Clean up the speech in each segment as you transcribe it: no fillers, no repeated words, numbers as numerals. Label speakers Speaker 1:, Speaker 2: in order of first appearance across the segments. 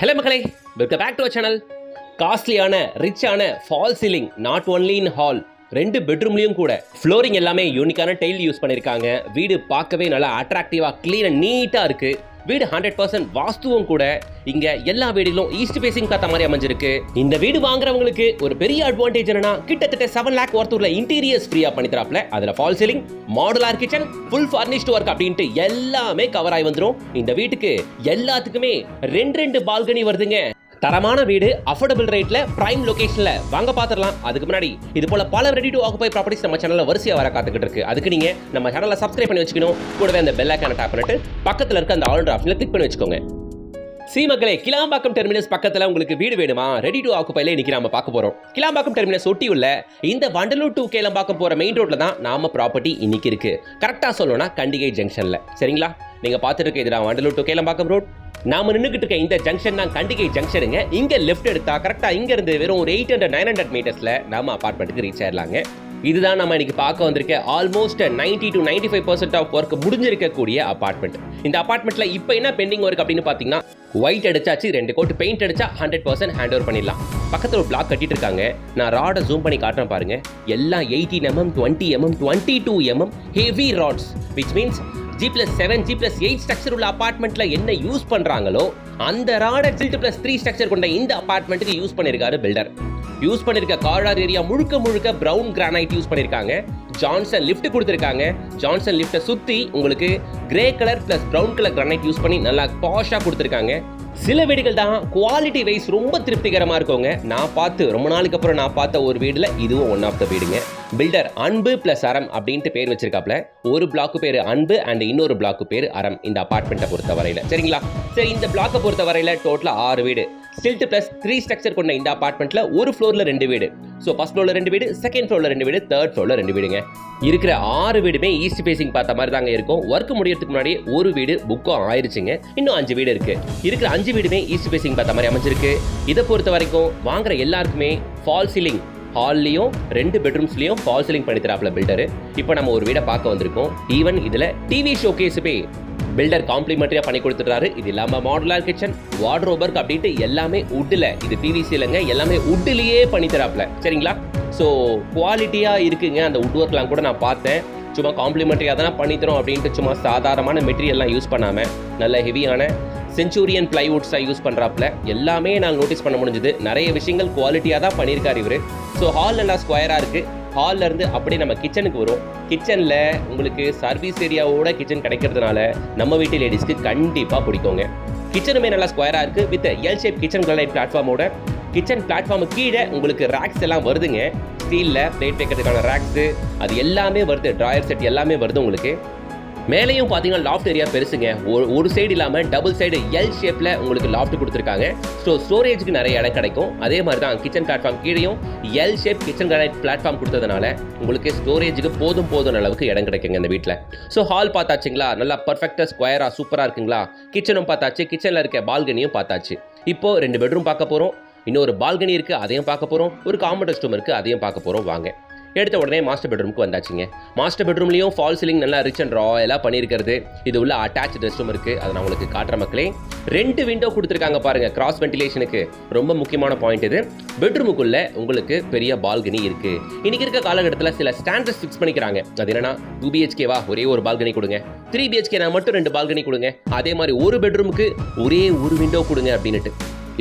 Speaker 1: Hello மக்களே, welcome back to our channel. காஸ்ட்லியான ரிச்சான false ceiling, not only in hall, 2 பெட்ரூம்லையும் கூட ஃப்ளோரிங் எல்லாமே யூனிக்கான டைல் யூஸ் பண்ணியிருக்காங்க. வீடு பார்க்கவே நல்லா அட்ராக்டிவாக க்ளீன் அண்ட் நீட்டாக இருக்குது. வீடு 100% வாஸ்துவும் கூட. இங்க எல்லா வீடுகளும் ஈஸ்ட் ஃபேசிங் பார்த்த மாதிரி அமைஞ்சிருக்கு. இந்த வீடு வாங்குறவங்களுக்கு ஒரு பெரிய அட்வான்டேஜ் என்னன்னா, கிட்டத்தட்ட 7 lakh ஒர்த் உள்ள இன்டீரியர்ஸ் ஃப்ரீயா பண்ணி தராப்ல. அதுல fall ceiling, modular kitchen, full furnished work அப்படின்ட்டு எல்லாமே கவர் ஆகி வந்துரும். இந்த வீட்டுக்கு எல்லாத்துக்குமே 2 பால்கனி வருதுங்க. தரமான வீடு, அஃபோர்டபிள் ரேட்ல, பிரைம் லொகேஷன்ல வாங்க பாத்துறலாம். அதுக்கு முன்னாடி இது போல பல ரெடி டு ஆக்குபை ப்ராப்பர்ட்டிஸ் நம்ம சேனல்ல வரிசையா வர காத்துக்கிட்டு இருக்கு. அதுக்கு நீங்க நம்ம சேனலை சப்ஸ்கிரைப் பண்ணி வச்சுக்கணும். கூடவே அந்த பெல் ஐகானை டாப் பண்ணிட்டு பக்கத்துல இருக்க அந்த ஆல் ஆப்ஷன்ல கிளிக் பண்ணி வச்சுக்கோங்க. மக்களே, கிளாம்பாக்கம் டெர்மினஸ் பக்கத்துல உங்களுக்கு வீடு வேணுமா? ரெடி டு ஆக்குபைல இன்னைக்கு நாம பார்க்க போறோம். கிளாம்பாக்கம் டெர்மினஸ் ஒட்டி உள்ள இந்த வண்டலூர் டு கேளம்பாக்கம் போற மெயின் ரோட்ல தான் நாம ப்ராப்பர்ட்டி இன்னைக்கு இருக்கு. கரெக்டா சொல்லணும்னா கண்டிகை ஜங்ஷன்ல. சரிங்களா? நீங்க பார்த்துட்டு இருக்க இதுதான் வண்டலூர் டு கேளம்பாக்கம் ரோட். நாம நின்றுகிட்டு இருக்க இந்த ஜங்ஷன் தான் கண்டிகை ஜங்ஷனுங்க. இங்க லெஃப்ட் எடுத்தா கரெக்டா இங்க இருந்து வெறும் ஒரு 800-900 மீட்டர்ஸ்ல நாம அபார்ட்மெண்ட்டுக்கு ரீச் ஆயிடலாங்க. இதுதான் நம்ம இன்னைக்கு பார்க்க வந்திருக்க ஆல்மோஸ்ட் 90 to 95% ஆஃப் ஒர்க் முடிஞ்சிருக்கக்கூடிய அபார்ட்மெண்ட். இந்த அபார்ட்மெண்ட்ல இப்போ என்ன பெண்டிங் ஒர்க் அப்படின்னு பாத்தீங்கன்னா, ஒயிட் அடிச்சாச்சு, 2 கோட் பெயிண்ட் அடிச்சா 100% ஹேண்ட் ஓவர் பண்ணிடலாம். பக்கத்துல ஒரு பிளாக் கட்டிட்டு இருக்காங்க. நான் ராடை ஜூம் பண்ணி காட்டுறேன் பாருங்க. எல்லாம் 18 mm, 20 mm, 22 mm heavy rods, which means G+7, G+8 structure உள்ள அபார்ட்மெண்ட்ல என்ன யூஸ் பண்றாங்களோ அந்த ராடை G+3 ஸ்ட்ரக்சர் கொண்ட இந்த அபார்ட்மெண்ட்டுக்கு யூஸ் பண்ணிருக்காரு பில்டர். யூஸ் பண்ணிருக்க கார்னர் ஏரியா முழுக்க பிரவுன் கிரானைட் யூஸ் பண்ணிருக்காங்க. ஜான்சன் லிஃப்ட் கொடுத்திருக்காங்க. ஜான்சன் லிஃப்ட்டை சுத்தி உங்களுக்கு grey colour plus brown colour granite use பண்ணி நல்லா பாஷா கொடுத்திருக்காங்க. சில வீடுகள் தான் குவாலிட்டி வைஸ் ரொம்ப திருப்திகரமா இருக்குங்க. நான் பார்த்து ரொம்ப நாளுக்கு அப்புறம் நான் பார்த்த ஒரு வீடுல இதுவும் ஒன் ஆஃப் த வீடுங்க. பில்டர் அன்பு பிளஸ் அறம் அப்படின்ட்டு பேர் வச்சிருக்காப்ல. ஒரு பிளாக்கு பேரு அன்பு அண்ட் இன்னொரு பிளாக்கு பேரு அறம் இந்த அபார்ட்மெண்ட்டை பொறுத்த வரையில. சரிங்களா? சரி, இந்த பிளாக்கை பொறுத்த வரையில டோட்டலா 6 வீடு. ஸ்டில்ட் பிளஸ் 3 ஸ்ட்ரக்சர் கொண்ட இந்த அபார்ட்மெண்ட்ல ஒரு ஃப்ளோர்ல 2 வீடு. ஸோ ஃபர்ஸ்ட் ஃப்ளோர்ல 2 வீடு, செகண்ட் ஃப்ளோர்ல 2 வீடு, தேர்ட் ஃப்ளோர்ல 2 வீடுங்க. இருக்கிற 6 வீடுமே ஈஸ்ட் ஃபேசிங் பார்த்த மாதிரி தாங்க இருக்கும். ஒர்க் முடியறதுக்கு முன்னாடி ஒரு வீடு புக்கும் ஆயிருச்சுங்க. இன்னும் 5 வீடு இருக்கு. இருக்கிற 5 வீடுமே ஈஸ்ட் ஃபேசிங் பார்த்த மாதிரி அமைஞ்சிருக்கு. இதை பொறுத்த வரைக்கும் வாங்குற எல்லாருக்குமே ஃபால் சீலிங், ஹால்லையும் 2 பெட்ரூம்ஸ்லையும் ஃபால் சீலிங் பண்ணி தராப்ல பில்டர். இப்போ நம்ம ஒரு வீடை பார்க்க வந்திருக்கோம். ஈவன் இதுல டிவி ஷோகேஸுமே பில்டர் காம்ப்ளிமெண்டரியா பண்ணி கொடுத்துட்டாரு. இது இல்லாம மாடுலார் கிச்சன், வார்ட்ரோபர் அப்படின்ட்டு எல்லாமே உட்ல, இது பிவிசி இல்லைங்க, எல்லாமே உட்லயே பண்ணி தராப்ல. சரிங்களா? ஸோ குவாலிட்டியா இருக்குங்க. அந்த உட் ஒர்க்லாம் கூட நான் பார்த்தேன். சும்மா காம்ப்ளிமெண்டரியா தானே பண்ணித்தரோம் அப்படின்ட்டு சும்மா சாதாரணமான மெட்டீரியல்லாம் யூஸ் பண்ணாம நல்ல ஹெவியான சென்ச்சூரியன் பிளைவுட்ஸை யூஸ் பண்ணுறாப்புல. எல்லாமே நாங்கள் நோட்டீஸ் பண்ண முடிஞ்சது. நிறைய விஷயங்கள் குவாலிட்டியாக தான் பண்ணியிருக்காரு இவர். ஸோ ஹால் நல்லா ஸ்கொயராக இருக்குது. ஹாலில் இருந்து அப்படியே நம்ம கிச்சனுக்கு வரும். கிச்சனில் உங்களுக்கு சர்வீஸ் ஏரியாவோட கிச்சன் கிடைக்கிறதுனால நம்ம வீட்டு லேடிஸ்க்கு கண்டிப்பாக பிடிக்குங்க. கிச்சனுமே நல்லா ஸ்கொயராக இருக்குது. With L shape kitchen granite பிளாட்ஃபார்மோட. கிச்சன் பிளாட்ஃபார்மு கீழே உங்களுக்கு ரேக்ஸ் எல்லாம் வருதுங்க. ஸ்டீலில் பிளேட் வைக்கிறதுக்கான ரேக்ஸு அது எல்லாமே வருது. ட்ராயர் செட் எல்லாமே வருது உங்களுக்கு. மேலேயும் பார்த்தீங்கன்னா லாஃப்ட் ஏரியா பெருசுங்க. ஒரு சைடு இல்லாமல் டபுள் சைடு எல் ஷேப்பில் உங்களுக்கு லாஃப்ட் கொடுத்துருக்காங்க. ஸோ ஸ்டோரேஜுக்கு நிறைய இடம் கிடைக்கும். அதே மாதிரி தான் கிச்சன் பிளாட்ஃபார்ம் கீழேயும் L shape kitchen granite platform கொடுத்ததுனால உங்களுக்கு ஸ்டோரேஜுக்கு போதும் அளவுக்கு இடம் கிடைக்குங்க இந்த வீட்டில். ஸோ ஹால் பார்த்தாச்சுங்களா, நல்லா பர்ஃபெக்டாக ஸ்கொயராக சூப்பராக இருக்குங்களா. கிச்சனும் பார்த்தாச்சு, கிச்சனில் இருக்க பால்கனியும் பார்த்தாச்சு. இப்போ 2 பெட்ரூம் பார்க்க போகிறோம். இன்னொரு பால்கனி இருக்குது, அதையும் பார்க்க போகிறோம். ஒரு காமன் ரெஸ்ட் ரூம் இருக்குது, அதையும் பார்க்க போகிறோம். வாங்க. எடுத்த உடனே மாஸ்டர் பெட்ரூமுக்கு வந்தாச்சுங்க. மாஸ்டர் பெட்ரூம்லையும் ஃபால் சீலிங் நல்லா ரிச் அண்ட் ராயலாக பண்ணியிருக்கிறது. இது உள்ள அட்டாச் ரெஸ்ட் ரூம் இருக்குது, அதை நான் உங்களுக்கு காட்டுற மக்களே. 2 விண்டோ கொடுத்துருக்காங்க பாருங்க, கிராஸ் வென்டிலேஷனுக்கு. ரொம்ப முக்கியமான பாயிண்ட் இது. பெட்ரூமுக்குள்ள உங்களுக்கு பெரிய பால்கனி இருக்கு. இன்னைக்கு இருக்க காலகட்டத்தில் சில ஸ்டாண்டர்ட்ஸ் ஃபிக்ஸ் பண்ணிக்கிறாங்க. அது என்னன்னா 2 BHK ஒரே ஒரு பால்கனி கொடுங்க, 3 BHK மட்டும் 2 பால்கனி கொடுங்க, அதே மாதிரி ஒரு பெட்ரூமுக்கு ஒரே ஒரு விண்டோ கொடுங்க அப்படின்னுட்டு.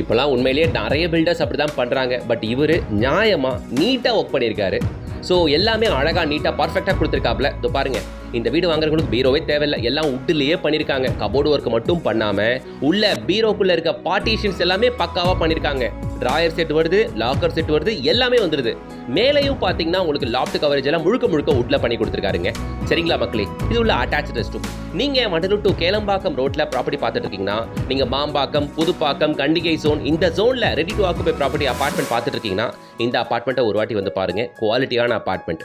Speaker 1: இப்போலாம் உண்மையிலேயே நிறைய பில்டர்ஸ் அப்படி தான் பண்ணுறாங்க. பட் இவர் நியாயமாக நீட்டாக ஒர்க் பண்ணியிருக்காரு. ஸோ எல்லாமே அழகாக நீட்டாக பர்ஃபெக்டாக கொடுத்துருக்காப்ல. இதோ பாருங்க, இந்த வீடு வாங்குறவங்களுக்கு பீரோவே தேவையில்லை. எல்லாம் உட்லேயே பண்ணியிருக்காங்க. கபோர்டு ஒர்க் மட்டும் பண்ணாமல் உள்ள பீரோக்குள்ளே இருக்க பார்ட்டிஷன்ஸ் எல்லாமே பக்காவாக பண்ணியிருக்காங்க. ட்ராயர் செட் வருது, லாக்கர் செட் வருது, எல்லாமே வந்துடுது. மேலேயும் பார்த்தீங்கன்னா உங்களுக்கு லாஃப்ட் கவரேஜ் எல்லாம் முழுக்க உட்ல பண்ணி கொடுத்துருக்காருங்க. சரிங்களா மக்களே? இது உள்ள அட்டாச் ரெஸ்ட் ரூம். நீங்கள் வண்டலூர் டு கேளம்பாக்கம் ரோட்டில் ப்ராப்பர்ட்டி பார்த்துட்டு இருக்கீங்கன்னா, நீங்கள் மாம்பாக்கம், புதுப்பாக்கம், கண்டிகை ஜோன் இந்த ஜோனில் ready to occupy property apartment பார்த்துட்டு இருக்கீங்கன்னா இந்த அபார்ட்மெண்ட்டை ஒரு வாட்டி வந்து பாருங்க. குவாலிட்டியான அபார்ட்மெண்ட்.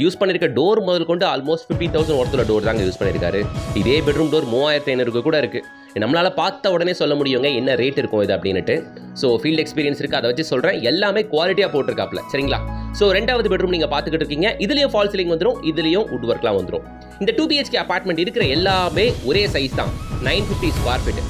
Speaker 1: யூஸ் பண்ணியிருக்க டோர் முதல் கொண்டு ஆல்மோஸ்ட் 50,000 ஒருத்தர டோர் தாங்க யூஸ் பண்ணியிருக்காரு. இதே பெட்ரூம் டோர் 3,500 கூட இருக்குது. நம்மளால் பார்த்த உடனே சொல்ல முடியுங்க என்ன ரேட் இருக்கும் இது அப்படின்ட்டு. ஸோ ஃபீல்டு எக்ஸ்பீரியன்ஸ் இருக்குது, அதை வச்சு சொல்கிறேன். எல்லாமே குவாலிட்டியாக போட்டிருக்காப்ல. சரிங்களா? ஸோ 2வது பெட்ரூம் நீங்கள் பார்த்துக்கிட்டு இருக்கீங்க. இதுலேயும் ஃபால் சீலிங் வந்துடும், இதுலேயும் உட் ஒர்க்லாம் வந்துடும். இந்த 2 BHK அபார்ட்மெண்ட் இருக்கிற எல்லாமே ஒரே சைஸ் தான், 950 ஸ்கொயர் ஃபீட்.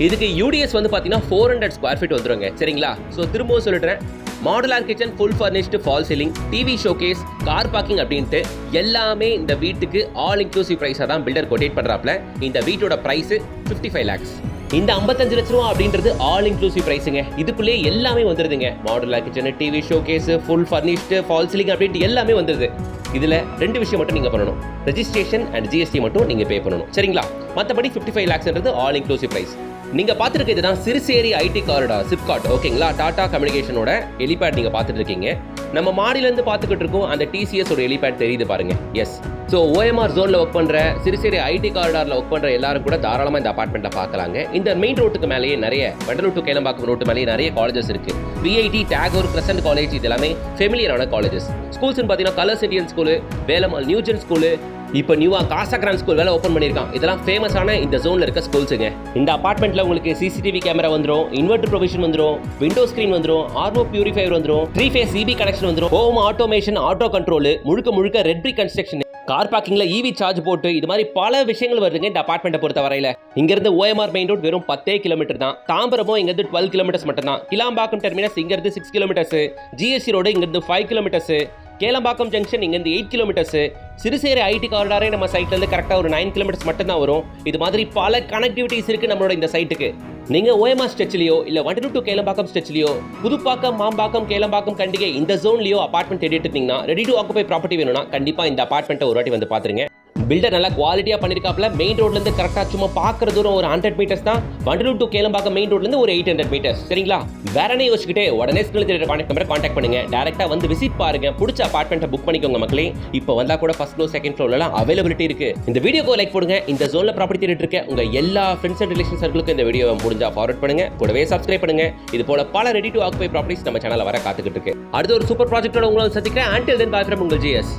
Speaker 1: இதுக்கு யூடிஎஸ் வந்து பார்த்தீங்கன்னா 400 ஸ்கொயர் ஃபீட் வந்துருங்க. சரிங்களா? ஸோ திரும்பவும் சொல்லிடுறேன், modular kitchen, full furnished, false ceiling, TV showcase, car parking அப்படின்ட்டு எல்லாமே இந்த வீட்டுக்கு ஆல் இன்க்ளூசிவ் ப்ரைஸாக தான் பில்டர் கொட்டேட் பண்ணுறாப்ல. இந்த வீட்டோட ப்ரைஸு 55 lakhs. இந்த 55 லட்ச ரூபா அப்படின்றது ஆல் இன்க்ளூசிவ் ப்ரைஸுங்க. இதுக்குள்ளே எல்லாமே வந்துடுதுங்க. Modular kitchen, TV showcase, full furnished, false ceiling அப்படின்ட்டு எல்லாமே வந்துடுது. இதில் 2 விஷயம் மட்டும் நீங்கள் பண்ணணும். ரெஜிஸ்ட்ரேஷன் அண்ட் ஜிஎஸ்டி மட்டும் நீங்கள் பே பண்ணணும். சரிங்களா? மற்றபடி 55 lakhsன்றது ஆல் இன்க்ளூசிவ் ப்ரைஸ். நீங்கள் பார்த்துருக்க இதுதான் சிறுசேரி ஐடி காரிடார், சிப்காட். ஓகேங்களா? டாடா கம்யூனிகேஷனோட எலிபேட் நீங்கள் பார்த்துட்டு இருக்கீங்க. நம்ம மாடியிலேருந்து பார்த்துக்கிட்டு இருக்கோம். அந்த டிசிஎஸ் ஒரு எலிபேட் தெரியுது பாருங்க. எஸ். ஸோ OMR ஜோனில் ஒர்க் பண்ணுற, சிறுசேரி ஐடி காரிடாரில் ஒர்க் பண்ணுற எல்லாரும் கூட தாராளமாக இந்த அபார்ட்மெண்ட்டில் பார்க்கலாங்க. இந்த மெயின் ரோட்டுக்கு மேலேயே நிறைய வண்டலூர் டு கேளம்பாக்கம் ரோட்டு மேலேயே நிறைய காலேஜஸ் இருக்குது. VIT, டாகோர், கிரசன்ட் காலேஜ், இது எல்லாமே ஃபெமிலியரான காலேஜஸ். ஸ்கூல்ஸ்னு பார்த்தீங்கன்னா colours Indian school, Velammal Newgen school, இப்போ நியூவாக காசாகிரான் ஸ்கூல் வேலை ஓப்பன் பண்ணியிருக்கான். இதெல்லாம் ஃபேமஸான இந்த ஜோனில் இருக்க ஸ்கூல்ஸுங்க. இந்த அபார்ட்மெண்ட்டில் உங்களுக்கு CCTV கேமரா வந்துடும், இன்வெர்டர் ப்ரொவிஷன் வந்துடும், விண்டோ ஸ்க்ரீன் வந்துடும், RO பியூரிஃபையர் வந்துடும், 3-phase EB கனெக்ஷன் வந்துடும், ஹோம் ஆட்டோமேஷன், ஆட்டோ கண்ட்ரோல், முழுக்க ரெட் பிரிக் கன்ஸ்ட்ரக்ஷன், கார் பார்க்கிங்ல EV சார்ஜ் போட்டு, இது மாதிரி பல விஷயங்கள் வருதுங்க இந்த அபார்ட்மெண்ட்டை பொறுத்த வரையில. இங்கிருந்து OMR மெயின் ரோட் வெறும் 10 கிலோமீட்டர் தான். தாம்பரமும் இங்கிருந்து 12 கிலோமீட்டர்ஸ் மட்டும் தான். கிளாம்பாக்கம் டெர்மினஸ் இங்கிருந்து 6 கிலோமீட்டர்ஸ், GSC ரோடு இங்கிருந்து 5 கிலோமீட்டர்ஸ், கேளம்பாக்கம் ஜங்ஷன் இங்கிருந்து 8 கிலோமீட்டர்ஸ், சிறுசேரி ஐடி காரிடாரே நம்ம சைட்ல இருந்து கரெக்டாக ஒரு 9 கிலோமீட்டர்ஸ் மட்டும் தான் வரும். இது மாதிரி பல கனெக்டிவிட்டிஸ் இருக்கு நம்மளோட இந்த சைட்டுக்கு. நீங்க OMR ஸ்ட்ரெச்லயோ இல்ல வண்டலூர் டு கேளம்பாக்கம் ஸ்ட்ரெச்லயோ, புதுப்பாக்கம், மாம்பாக்கம், கேளம்பாக்கம், கண்டிகை இந்த ஜோன்லயோ அபார்ட்மெண்ட் தேடிட்டு இருந்தீங்கன்னா, ரெடி டு ஆக்குபை ப்ராப்பர்ட்டி வேணும்னா கண்டிப்பா இந்த அபார்ட்மெண்ட்டை ஒரு வாட்டி வந்து பாத்துருங்க. பில்டர் நல்லா குவாலிட்டியா பண்ணிருக்காப்ல. மெயின் ரோட்ல இருந்து கரெக்டா சும்மா பாக்குற தூரம் ஒரு 100 மீட்டர்ஸ் தான். வண்டலூர் டு கேளம்பாக்கம் மெயின் ரோட்ல இருந்து ஒரு 800 மீட்டர்ஸ். சரிங்களா? வேற என்ன யோசிச்சுக்கிட்டே உடனே ஸ்கிரீன்ல தெரியுற கான்டாக்ட் நம்பரை கான்டாக்ட் பண்ணுங்க. டைரக்டா வந்து விசிட் பாருங்க. பிடிச்ச அபார்ட்மெண்ட்டை புக் பண்ணிக்கோங்க மக்களே. இப்போ வந்தா கூட ஃபர்ஸ்ட் ஃப்ளோர், செகண்ட் ஃப்ளோர்ல எல்லாம் அவைலபிலிட்டி இருக்கு. இந்த வீடியோக்கு லைக் போடுங்க. இந்த ஜோன்ல ப்ராப்பர்ட்டி தேடிட்டு இருக்க உங்க எல்லா ஃப்ரெண்ட்ஸ் அண்ட் ரிலேஷன் சர்க்கிளுக்கு இந்த வீடியோவை முடிஞ்சா ஃபார்வர்ட் பண்ணுங்க. கூடவே சப்ஸ்கிரைப் பண்ணுங்க. இது போல பல ரெடி டு ஆக்குபை ப்ராப்பர்ட்டிஸ் நம்ம சேனல்ல வர காத்துக்கிட்டு இருக்கு. அடுத்த ஒரு சூப்பர் ப்ராஜெக்ட்டோட உங்களை சந்திக்கிறேன். Until then, bye from உங்கள் GS.